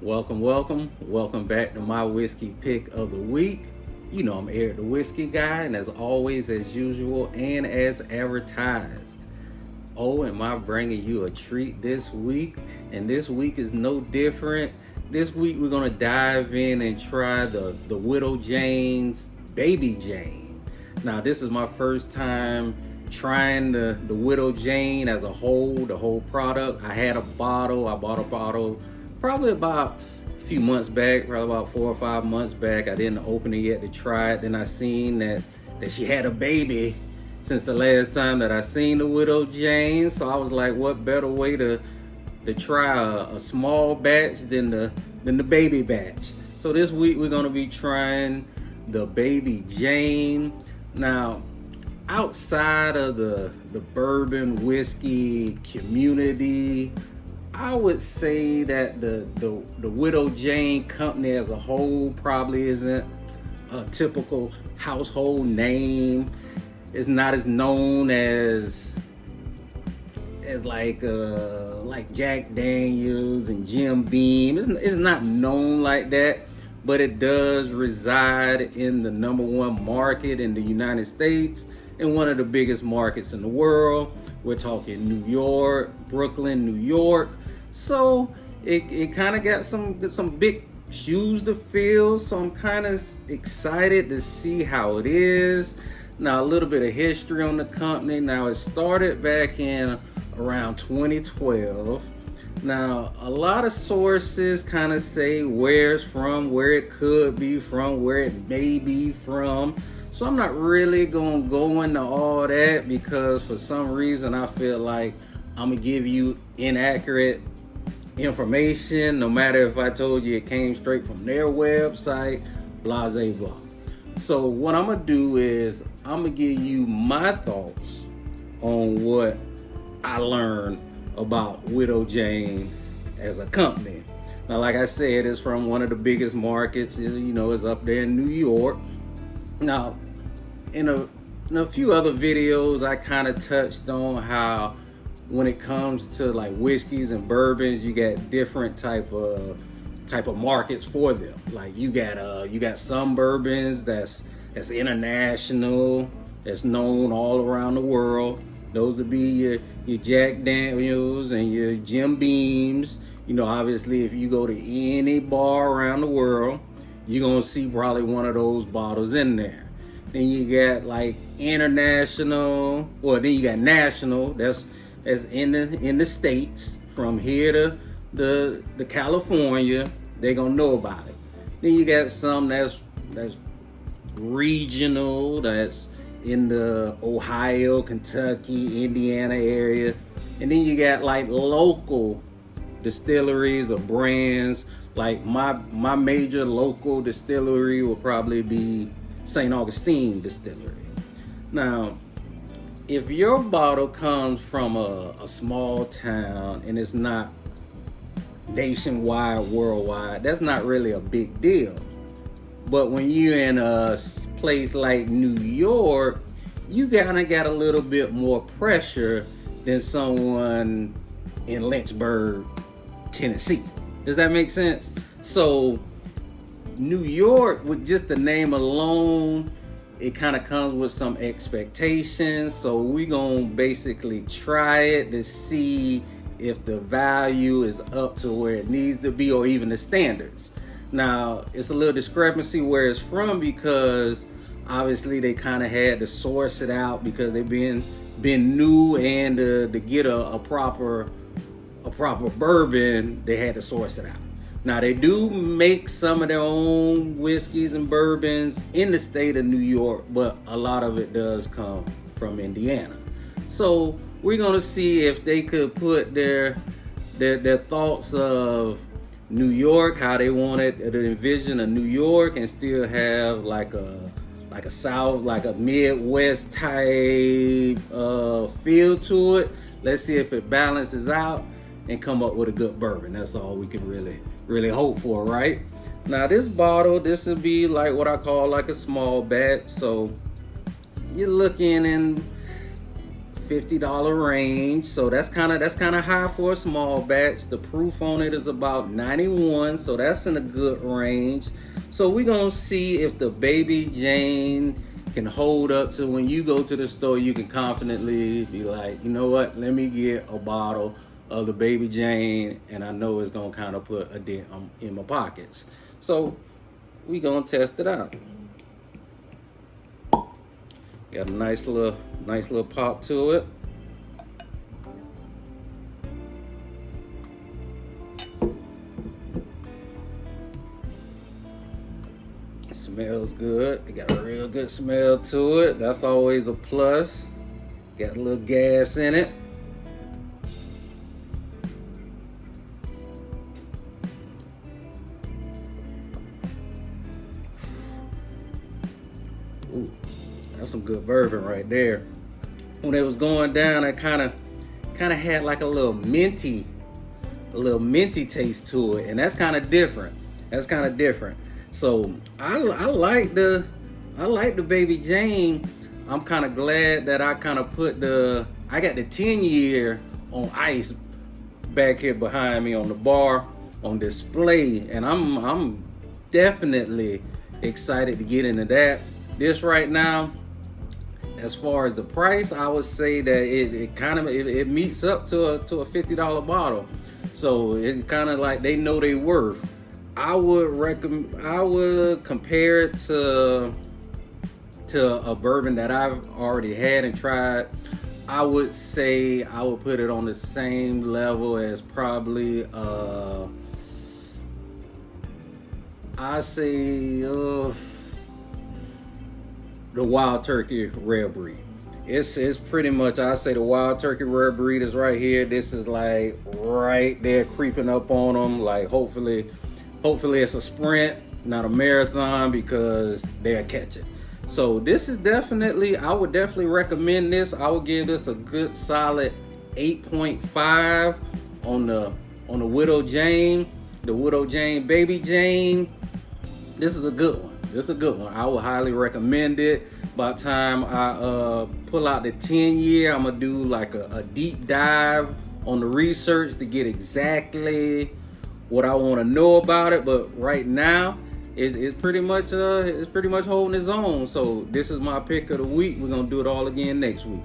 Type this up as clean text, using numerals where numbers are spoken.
Welcome back to my whiskey pick of the week. You know I'm Eric the Whiskey Guy, and as always, as usual, and as advertised. Oh, am I bringing you a treat this week? And this week is no different. This week we're gonna dive in and try the Widow Jane's Baby Jane. Now this is my first time trying the Widow Jane as a whole, the whole product. I bought a bottle probably about a few months back, probably about 4 or 5 months back. I didn't open it yet to try it. Then I seen that she had a baby since the last time that I seen the Widow Jane. So I was like, what better way to try a small batch than the baby batch. So this week we're gonna be trying the Baby Jane. Now, outside of the bourbon whiskey community, I would say that the Widow Jane company as a whole probably isn't a typical household name. It's not as known as like Jack Daniels and Jim Beam. It's not known like that, but it does reside in the #1 market in the United States and one of the biggest markets in the world. We're talking New York, Brooklyn, New York. So it kind of got some big shoes to fill. So I'm kind of excited to see how it is. Now, a little bit of history on the company. Now, it started back in around 2012. Now, a lot of sources kind of say where it's from, where it could be from, where it may be from. So I'm not really gonna go into all that because for some reason I feel like I'm gonna give you inaccurate information, no matter if I told you it came straight from their website, blah, blah, blah. So what I'm gonna do is I'm gonna give you my thoughts on what I learned about Widow Jane as a company. Now, like I said, it's from one of the biggest markets. It's up there in New York. Now, in a few other videos, I kind of touched on how when it comes to like whiskeys and bourbons, you got different type of markets for them. Like you got some bourbons that's international, that's known all around the world. Those would be your Jack Daniels and your Jim Beams. Obviously, if you go to any bar around the world, you're gonna see probably one of those bottles in there. Then you got like international, or then you got national. That's in the States, from here to the California. They gonna know about it. Then you got some that's regional, that's in the Ohio, Kentucky, Indiana area. And then you got like local distilleries or brands. Like my major local distillery will probably be St. Augustine Distillery. Now, if your bottle comes from a small town and it's not nationwide, worldwide, that's not really a big deal. But when you're in a place like New York, you kind of got a little bit more pressure than someone in Lynchburg, Tennessee. Does that make sense? So New York, with just the name alone, it kind of comes with some expectations. So we're going to basically try it to see if the value is up to where it needs to be, or even the standards. Now, it's a little discrepancy where it's from, because obviously they kind of had to source it out because they've been new, and to get a proper bourbon, they had to source it out. Now, they do make some of their own whiskeys and bourbons in the state of New York, but a lot of it does come from Indiana. So we're gonna see if they could put their thoughts of New York, how they wanted to envision a New York, and still have like a South, like a Midwest type feel to it. Let's see if it balances out and come up with a good bourbon. That's all we can really hope for, right? Now, this bottle, this would be like what I call like a small batch. So you're looking in $50 range. So that's kind of high for a small batch. The proof on it is about 91, so that's in a good range. So we're gonna see if the Baby Jane can hold up to when you go to the store, you can confidently be like, you know what, let me get a bottle of the Baby Jane, and I know it's gonna kind of put a dent in my pockets. So we gonna test it out. Got a nice little pop to it. It smells good. It got a real good smell to it. That's always a plus. Got a little gas in it. Ooh, that's some good bourbon right there. When it was going down, it kind of had like a little minty taste to it, and that's kind of different. So I like the Baby Jane. I'm kind of glad that I kind of I got the 10-year on ice back here behind me on the bar on display, and I'm definitely excited to get into that. This right now, as far as the price, I would say that it meets up to a $50 bottle. So it's kind of like they know their worth. I would compare it to a bourbon that I've already had and tried. I would say I would put it on the same level as probably the Wild Turkey Rare Breed. It's pretty much, I say the Wild Turkey Rare Breed is right here. This is like right there creeping up on them. Like hopefully it's a sprint, not a marathon, because they'll catch it. So this is I would definitely recommend this. I would give this a good solid 8.5 on the Widow Jane. The Widow Jane Baby Jane. This is a good one. I would highly recommend it. By the time I pull out the 10-year, I'm gonna do like a deep dive on the research to get exactly what I want to know about it. But right now, it's pretty much holding its own. So this is my pick of the week. We're gonna do it all again next week.